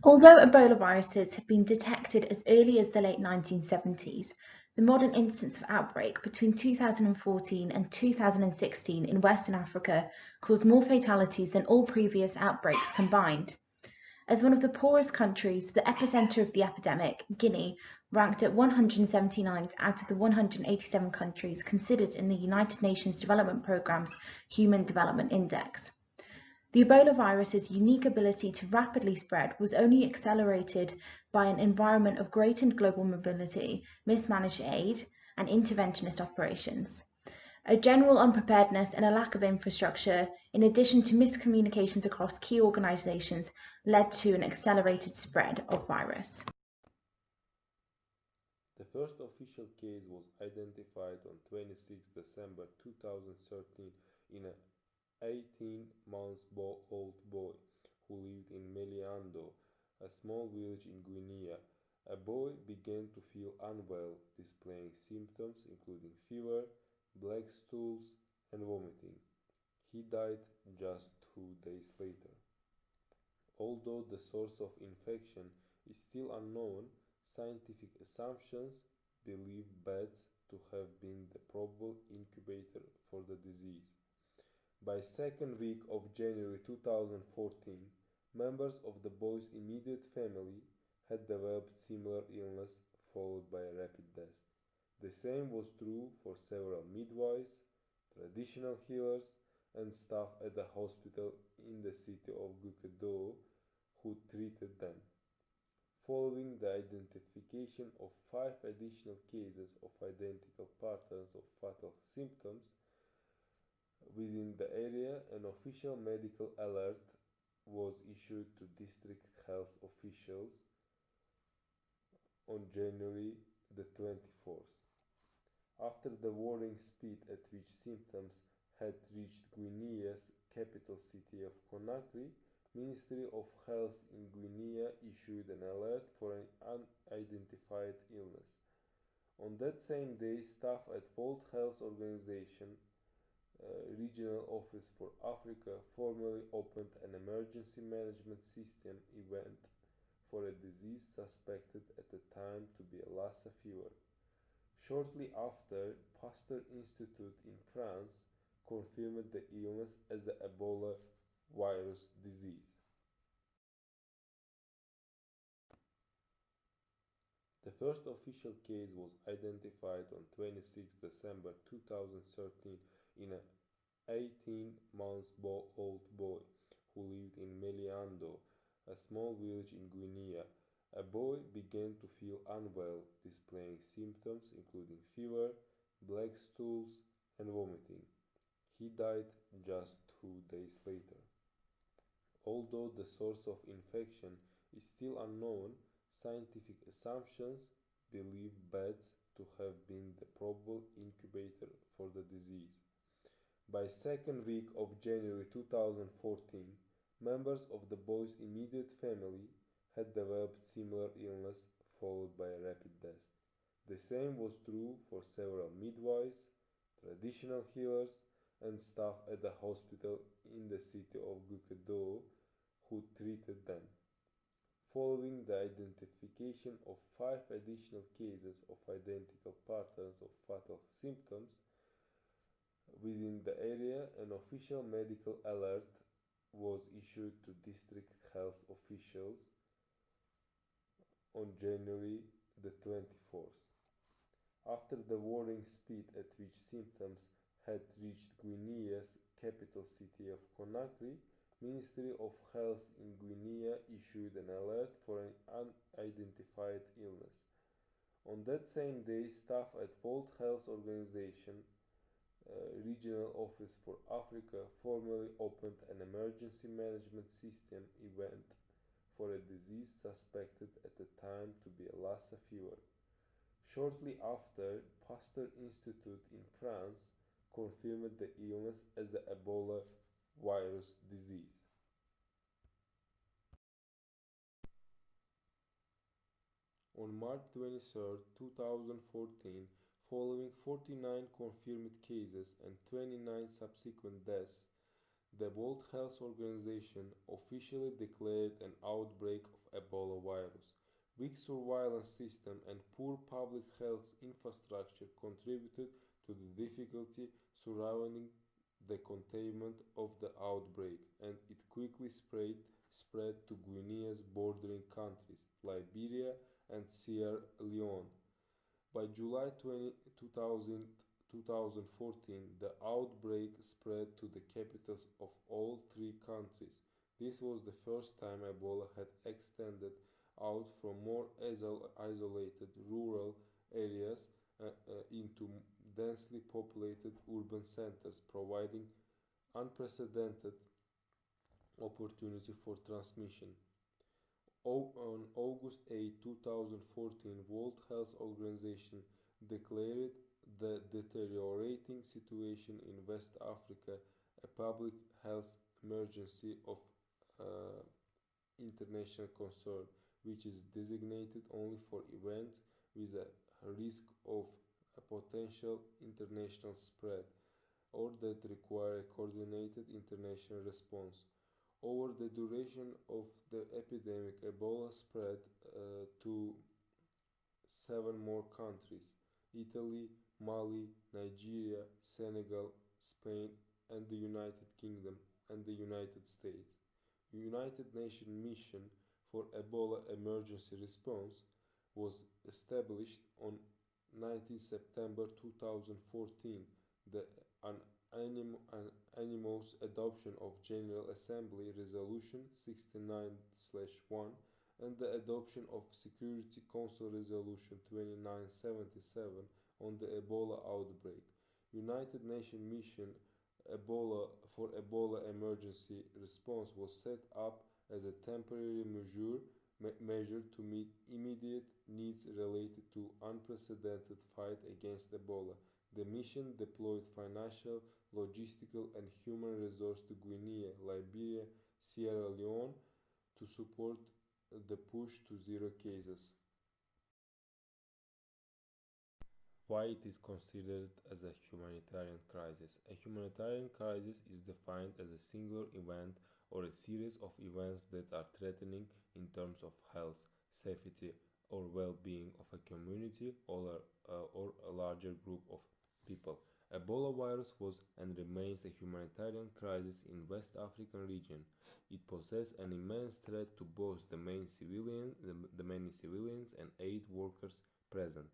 Although Ebola viruses have been detected as early as the late 1970s, the modern instance of outbreak between 2014 and 2016 in Western Africa caused more fatalities than all previous outbreaks combined. As one of the poorest countries, the epicenter of the epidemic, Guinea, ranked at 179th out of the 187 countries considered in the United Nations Development Programme's Human Development Index. The Ebola virus's unique ability to rapidly spread was only accelerated by an environment of greater global mobility, mismanaged aid, and interventionist operations. A general unpreparedness and a lack of infrastructure, in addition to miscommunications across key organizations, led to an accelerated spread of virus. The first official case was identified on 26 December 2013 in an 18-month-old boy who lived in Meliando, a small village in Guinea. A boy began to feel unwell, displaying symptoms including fever, black stools, and vomiting. He died just 2 days later. Although the source of infection is still unknown, scientific assumptions believe bats to have been the probable incubator for the disease. By second week of January 2014, members of the boy's immediate family had developed similar illness followed by a rapid death. The same was true for several midwives, traditional healers, and staff at the hospital in the city of Gukedo who treated them. Following the identification of 5 additional cases of identical patterns of fatal symptoms within the area, an official medical alert was issued to district health officials on January the 24th. After the warning speed at which symptoms had reached Guinea's capital city of Conakry, Ministry of Health in Guinea issued an alert for an unidentified illness. On that same day, staff at World Health Organization Regional Office for Africa formally opened an emergency management system event for a disease suspected at the time to be a Lassa fever. Shortly after, Pasteur Institute in France confirmed the illness as the Ebola virus disease. The first official case was identified on 26 December 2013 in an 18-month-old boy who lived in Meliando, a small village in Guinea. A boy began to feel unwell, displaying symptoms including fever, black stools, and vomiting. He died just 2 days later. Although the source of infection is still unknown, scientific assumptions believe bats to have been the probable incubator for the disease. By second week of January 2014, members of the boy's immediate family had developed similar illness followed by a rapid death. The same was true for several midwives, traditional healers, and staff at the hospital in the city of Gukedo who treated them. Following the identification of 5 additional cases of identical patterns of fatal symptoms within the area, an official medical alert was issued to district health officials on January the 24th. After the warning speed at which symptoms had reached Guinea's capital city of Conakry, Ministry of Health in Guinea issued an alert for an unidentified illness. On that same day, staff at World Health Organization Regional Office for Africa formally opened an emergency management system event for a disease suspected at the time to be a Lassa fever. Shortly after, Pasteur Institute in France confirmed the illness as the Ebola virus disease. On March 23, 2014, following 49 confirmed cases and 29 subsequent deaths, the World Health Organization officially declared an outbreak of Ebola surveillance system and poor public health infrastructure contributed to the difficulty surrounding the containment of the outbreak, and it quickly spread to Guinea's bordering countries, Liberia and Sierra Leone. By July 2014, the outbreak spread to the capitals of all three countries. This was the first time Ebola had extended out from more isolated rural areas into densely populated urban centers, providing unprecedented opportunity for transmission. On August 8, 2014, World Health Organization declared the deteriorating situation in West Africa a public health emergency of uh, international concern, which is designated only for events with a risk of a potential international spread or that require a coordinated international response. Over the duration of the epidemic, Ebola spread to seven more countries: Italy, Mali, Nigeria, Senegal, Spain, and the United Kingdom and the United States. United Nations Mission for Ebola Emergency Response was established on 19 September 2014. The unanimous adoption of General Assembly Resolution 69/1 and the adoption of Security Council Resolution 2977 on the Ebola outbreak. United Nations Mission Ebola for Ebola Emergency Response was set up as a temporary measure to meet immediate needs related to unprecedented fight against Ebola. The mission deployed financial, logistical, and human resources to Guinea, Liberia, Sierra Leone to support the push to zero cases. Why it is considered as a humanitarian crisis? A humanitarian crisis is defined as a singular event or a series of events that are threatening in terms of health, safety, or well-being of a community or a larger group of people. Ebola virus was and remains a humanitarian crisis in West African region. It poses an immense threat to both the many civilians and aid workers present.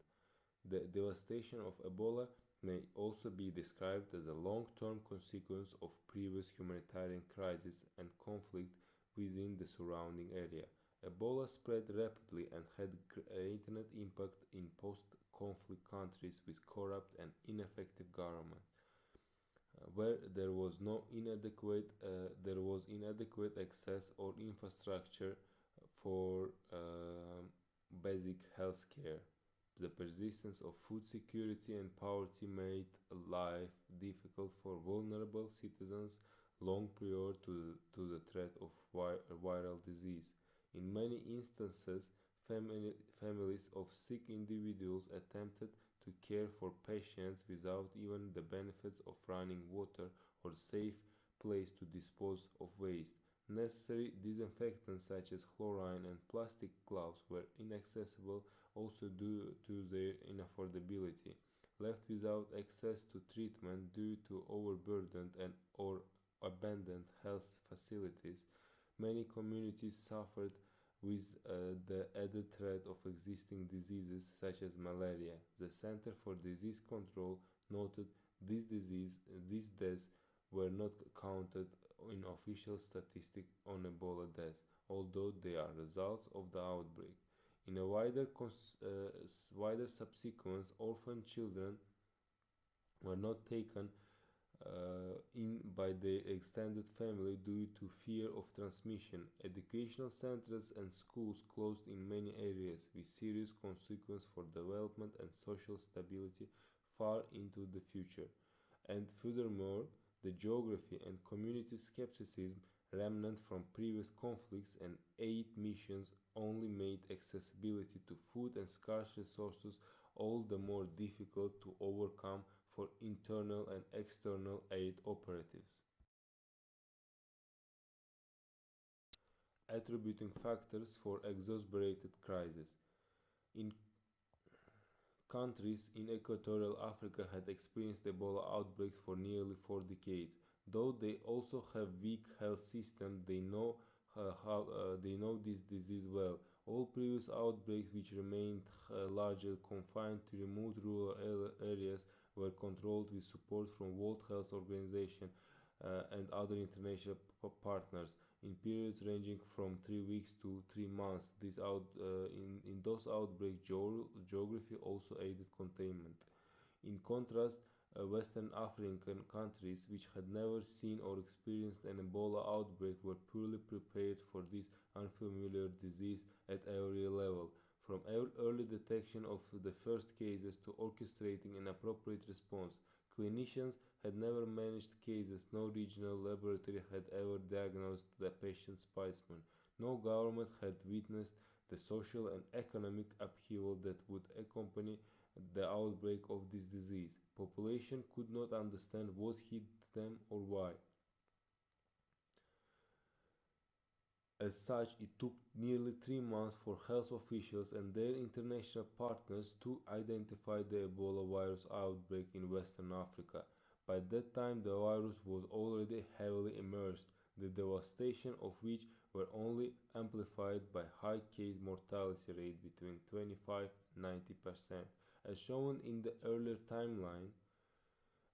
The devastation of Ebola may also be described as a long-term consequence of previous humanitarian crises and conflict within the surrounding area. Ebola spread rapidly and had great impact in post-conflict countries with corrupt and ineffective government, where there was inadequate access or infrastructure for basic health care. The persistence of food security and poverty made life difficult for vulnerable citizens long prior to the threat of viral disease. In many instances, families of sick individuals attempted to care for patients without even the benefits of running water or safe place to dispose of waste. Necessary disinfectants such as chlorine and plastic gloves were inaccessible also due to their inaffordability. Left without access to treatment due to overburdened and or abandoned health facilities, many communities suffered with the added threat of existing diseases such as malaria. The Center for Disease Control noted these deaths were not counted in official statistics on Ebola deaths, although they are results of the outbreak. In a wider subsequence, orphan children were not taken in by the extended family due to fear of transmission. Educational centers and schools closed in many areas, with serious consequences for development and social stability far into the future. And furthermore, the geography and community skepticism remnant from previous conflicts and aid missions only made accessibility to food and scarce resources all the more difficult to overcome for internal and external aid operatives. Attributing factors for exacerbated crisis. in countries in Equatorial Africa had experienced Ebola outbreaks for nearly 4 decades. Though they also have weak health systems, they know this disease well. All previous outbreaks, which remained largely confined to remote rural areas, were controlled with support from World Health Organization and other international partners in periods ranging from 3 weeks to 3 months. In those outbreaks, geography also aided containment. In contrast, Western African countries, which had never seen or experienced an Ebola outbreak, were poorly prepared for this unfamiliar disease at every level, from early detection of the first cases to orchestrating an appropriate response. Clinicians had never managed cases, no regional laboratory had ever diagnosed the patient specimen, no government had witnessed the social and economic upheaval that would accompany the outbreak of this disease. Population could not understand what hit them or why. As such, it took nearly 3 months for health officials and their international partners to identify the Ebola virus outbreak in Western Africa. By that time, the virus was already heavily immersed, the devastation of which were only amplified by high case mortality rate between 25 and 90%. As shown in the earlier timeline,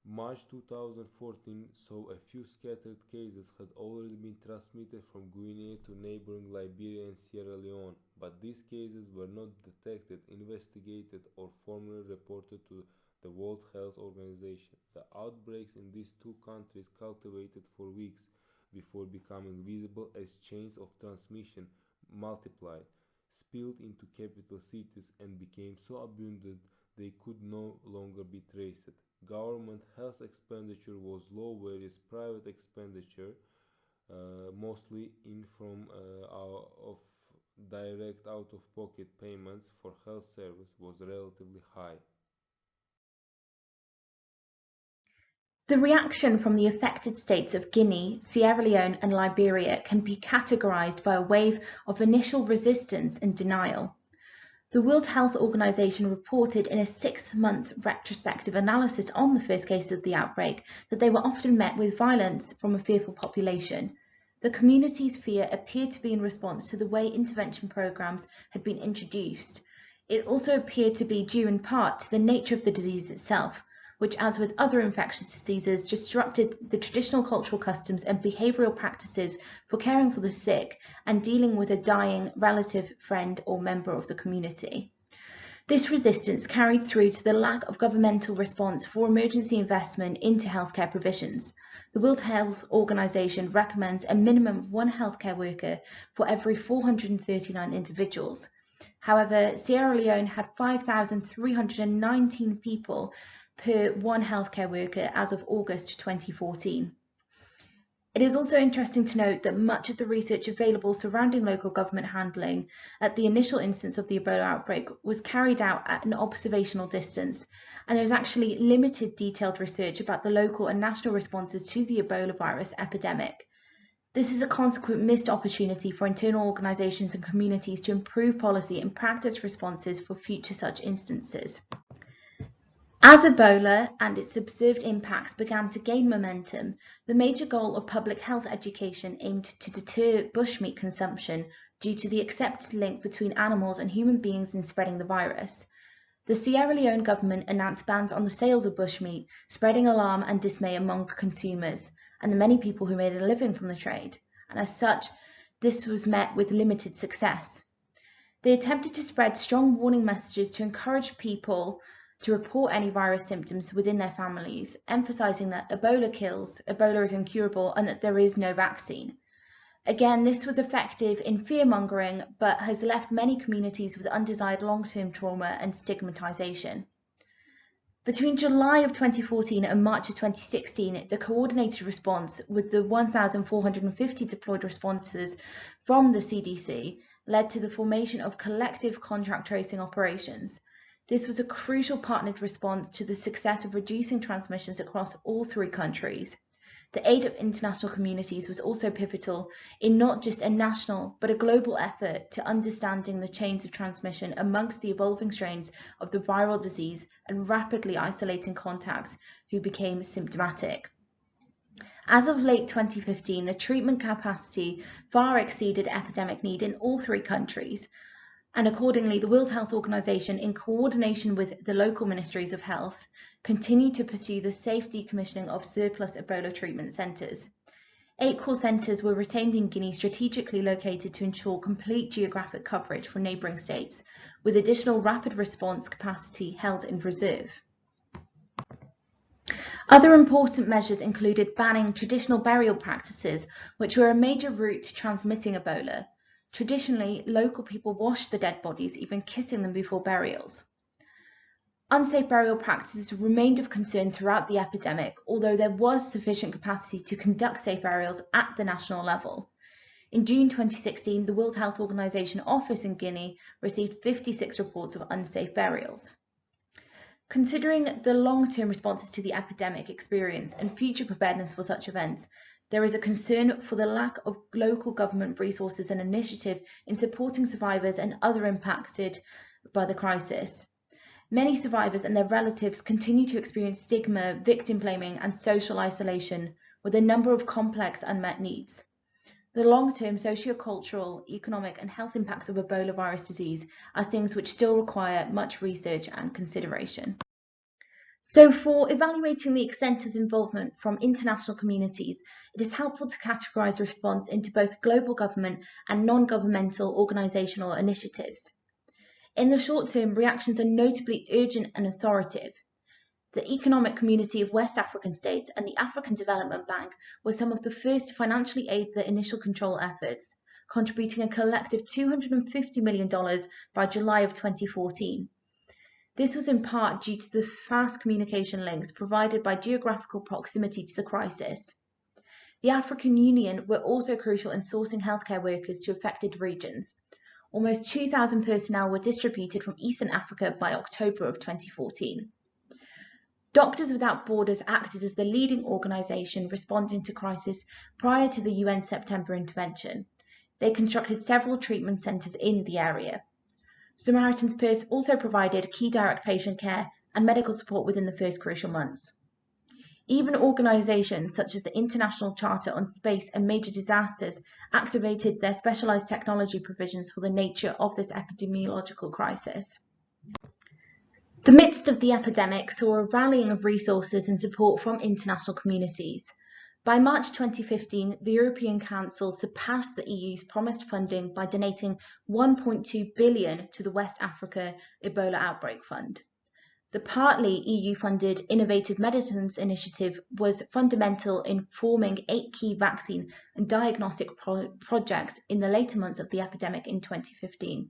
March 2014 saw a few scattered cases had already been transmitted from Guinea to neighboring Liberia and Sierra Leone, but these cases were not detected, investigated, or formally reported to the World Health Organization. The outbreaks in these two countries cultivated for weeks before becoming visible as chains of transmission multiplied, spilled into capital cities, and became so abundant they could no longer be traced. Government health expenditure was low, whereas private expenditure, mostly in from of direct out-of-pocket payments for health service, was relatively high. The reaction from the affected states of Guinea, Sierra Leone, and Liberia can be categorized by a wave of initial resistance and denial. The World Health Organization reported in a 6-month retrospective analysis on the first cases of the outbreak that they were often met with violence from a fearful population. The community's fear appeared to be in response to the way intervention programs had been introduced. It also appeared to be due in part to the nature of the disease itself, which, as with other infectious diseases, disrupted the traditional cultural customs and behavioral practices for caring for the sick and dealing with a dying relative, friend, or member of the community. This resistance carried through to the lack of governmental response for emergency investment into healthcare provisions. The World Health Organization recommends a minimum of 1 healthcare worker for every 439 individuals. However, Sierra Leone had 5,319 people per 1 healthcare worker as of August 2014. It is also interesting to note that much of the research available surrounding local government handling at the initial instance of the Ebola outbreak was carried out at an observational distance, and there is actually limited detailed research about the local and national responses to the Ebola virus epidemic. This is a consequent missed opportunity for internal organizations and communities to improve policy and practice responses for future such instances. As Ebola and its observed impacts began to gain momentum, the major goal of public health education aimed to deter bushmeat consumption due to the accepted link between animals and human beings in spreading the virus. The Sierra Leone government announced bans on the sales of bushmeat, spreading alarm and dismay among consumers and the many people who made a living from the trade, and as such, this was met with limited success. They attempted to spread strong warning messages to encourage people to report any virus symptoms within their families, emphasizing that Ebola kills, Ebola is incurable, and that there is no vaccine. Again, this was effective in fear-mongering, but has left many communities with undesired long-term trauma and stigmatization. Between July of 2014 and March of 2016, the coordinated response with the 1,450 deployed responses from the CDC led to the formation of collective contract tracing operations. This was a crucial partnered response to the success of reducing transmissions across all 3 countries. The aid of international communities was also pivotal in not just a national but a global effort to understanding the chains of transmission amongst the evolving strains of the viral disease and rapidly isolating contacts who became symptomatic. As of late 2015, the treatment capacity far exceeded epidemic need in all three countries, and accordingly, the World Health Organization, in coordination with the local ministries of health, continued to pursue the safe decommissioning of surplus Ebola treatment centres. 8 core centres were retained in Guinea, strategically located to ensure complete geographic coverage for neighbouring states, with additional rapid response capacity held in reserve. Other important measures included banning traditional burial practices, which were a major route to transmitting Ebola. Traditionally, local people washed the dead bodies, even kissing them before burials. Unsafe burial practices remained of concern throughout the epidemic, although there was sufficient capacity to conduct safe burials at the national level. In June 2016, the World Health Organization office in Guinea received 56 reports of unsafe burials. Considering the long-term responses to the epidemic experience and future preparedness for such events, there is a concern for the lack of local government resources and initiative in supporting survivors and others impacted by the crisis. Many survivors and their relatives continue to experience stigma, victim blaming, and social isolation, with a number of complex unmet needs. The long-term socio-cultural, economic, and health impacts of Ebola virus disease are things which still require much research and consideration. So for evaluating the extent of involvement from international communities, it is helpful to categorise response into both global government and non-governmental organisational initiatives. In the short term, reactions are notably urgent and authoritative. The Economic Community of West African States and the African Development Bank were some of the first to financially aid the initial control efforts, contributing a collective $250 million by July of 2014. This was in part due to the fast communication links provided by geographical proximity to the crisis. The African Union were also crucial in sourcing healthcare workers to affected regions. Almost 2,000 personnel were distributed from Eastern Africa by October of 2014. Doctors Without Borders acted as the leading organisation responding to crisis prior to the UN September intervention. They constructed several treatment centres in the area. Samaritan's Purse also provided key direct patient care and medical support within the first crucial months. Even organisations such as the International Charter on Space and Major Disasters activated their specialised technology provisions for the nature of this epidemiological crisis. The midst of the epidemic saw a rallying of resources and support from international communities. By March 2015, the European Council surpassed the EU's promised funding by donating $1.2 billion to the West Africa Ebola Outbreak Fund. The partly EU-funded Innovative Medicines Initiative was fundamental in forming 8 key vaccine and diagnostic projects in the later months of the epidemic in 2015.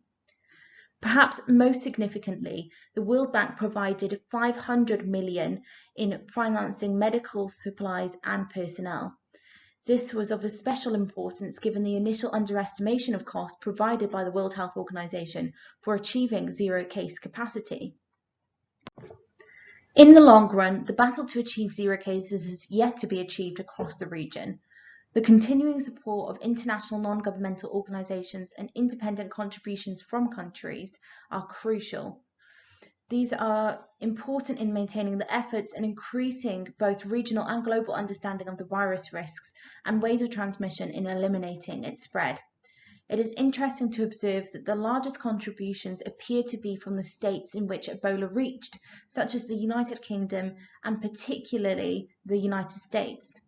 Perhaps most significantly, the World Bank provided $500 million in financing medical supplies and personnel. This was of a special importance given the initial underestimation of costs provided by the World Health Organization for achieving zero case capacity. In the long run, the battle to achieve zero cases is yet to be achieved across the region. The continuing support of international non-governmental organisations and independent contributions from countries are crucial. These are important in maintaining the efforts and increasing both regional and global understanding of the virus risks and ways of transmission in eliminating its spread. It is interesting to observe that the largest contributions appear to be from the states in which Ebola reached, such as the United Kingdom and particularly the United States.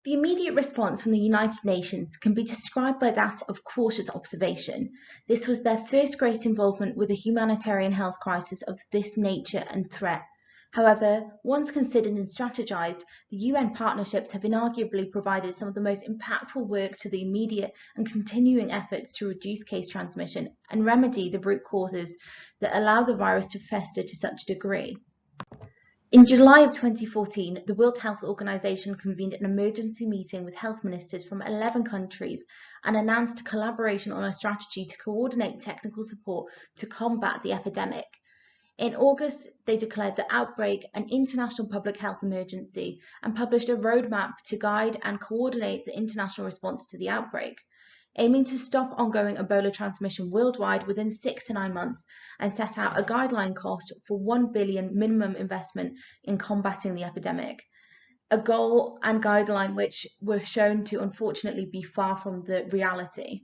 The immediate response from the United Nations can be described by that of cautious observation. This was their first great involvement with a humanitarian health crisis of this nature and threat. However, once considered and strategized, the UN partnerships have inarguably provided some of the most impactful work to the immediate and continuing efforts to reduce case transmission and remedy the root causes that allow the virus to fester to such a degree. In July of 2014, the World Health Organization convened an emergency meeting with health ministers from 11 countries and announced collaboration on a strategy to coordinate technical support to combat the epidemic. In August, they declared the outbreak an international public health emergency and published a roadmap to guide and coordinate the international response to the outbreak, aiming to stop ongoing Ebola transmission worldwide within 6 to 9 months and set out a guideline cost for $1 billion minimum investment in combating the epidemic, a goal and guideline which were shown to unfortunately be far from the reality.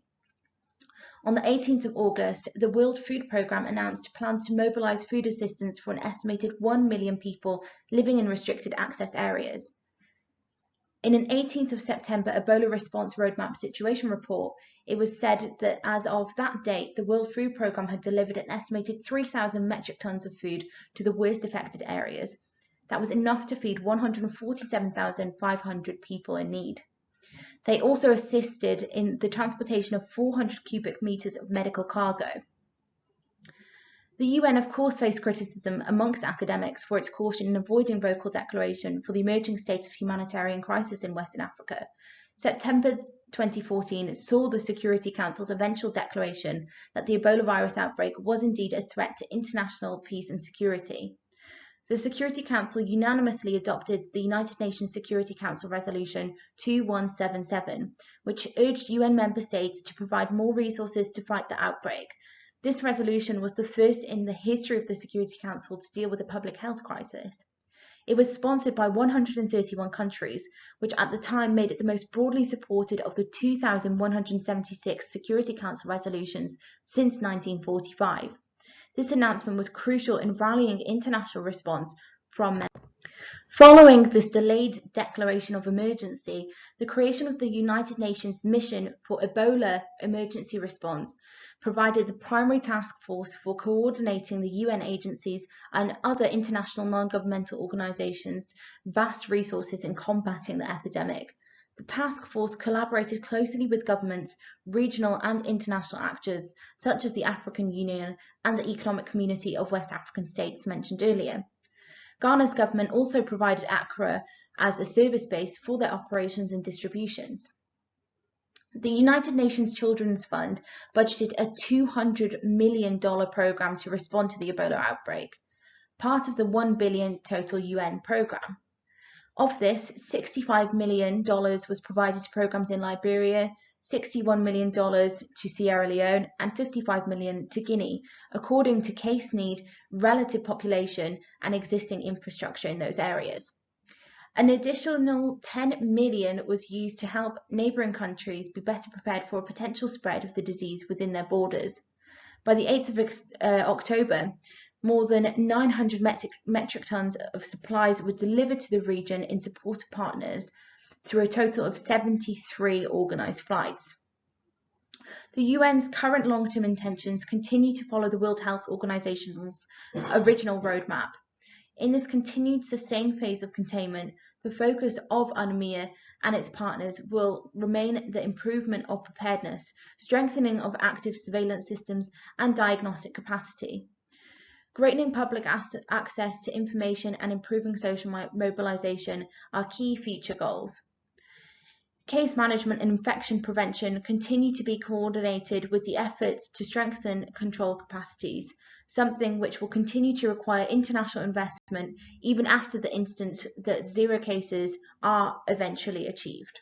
On the 18th of August, the World Food Programme announced plans to mobilise food assistance for an estimated 1 million people living in restricted access areas. In an 18th of September Ebola Response Roadmap Situation Report, it was said that as of that date, the World Food Programme had delivered an estimated 3,000 metric tons of food to the worst affected areas. That was enough to feed 147,500 people in need. They also assisted in the transportation of 400 cubic meters of medical cargo. The UN, of course, faced criticism amongst academics for its caution in avoiding vocal declaration for the emerging state of humanitarian crisis in Western Africa. September 2014 saw the Security Council's eventual declaration that the Ebola virus outbreak was indeed a threat to international peace and security. The Security Council unanimously adopted the United Nations Security Council Resolution 2177, which urged UN member states to provide more resources to fight the outbreak. This resolution was the first in the history of the Security Council to deal with a public health crisis. It was sponsored by 131 countries, which at the time made it the most broadly supported of the 2,176 Security Council resolutions since 1945. This announcement was crucial in rallying international response from men. Following this delayed declaration of emergency, the creation of the United Nations Mission for Ebola Emergency Response provided the primary task force for coordinating the UN agencies and other international non-governmental organizations' vast resources in combating the epidemic. The task force collaborated closely with governments, regional and international actors, such as the African Union and the Economic Community of West African States mentioned earlier. Ghana's government also provided Accra as a service base for their operations and distributions. The United Nations Children's Fund budgeted a $200 million program to respond to the Ebola outbreak, part of the $1 billion total UN program. Of this, $65 million was provided to programs in Liberia, $61 million to Sierra Leone, and $55 million to Guinea, according to case need, relative population, and existing infrastructure in those areas. An additional $10 million was used to help neighbouring countries be better prepared for a potential spread of the disease within their borders. By the 8th of October, more than 900 metric tons of supplies were delivered to the region in support of partners through a total of 73 organised flights. The UN's current long-term intentions continue to follow the World Health Organization's original roadmap. In this continued sustained phase of containment, the focus of UNMIA and its partners will remain the improvement of preparedness, strengthening of active surveillance systems and diagnostic capacity. Greatening public access to information and improving social mobilization are key future goals. Case management and infection prevention continue to be coordinated with the efforts to strengthen control capacities, something which will continue to require international investment even after the instance that zero cases are eventually achieved.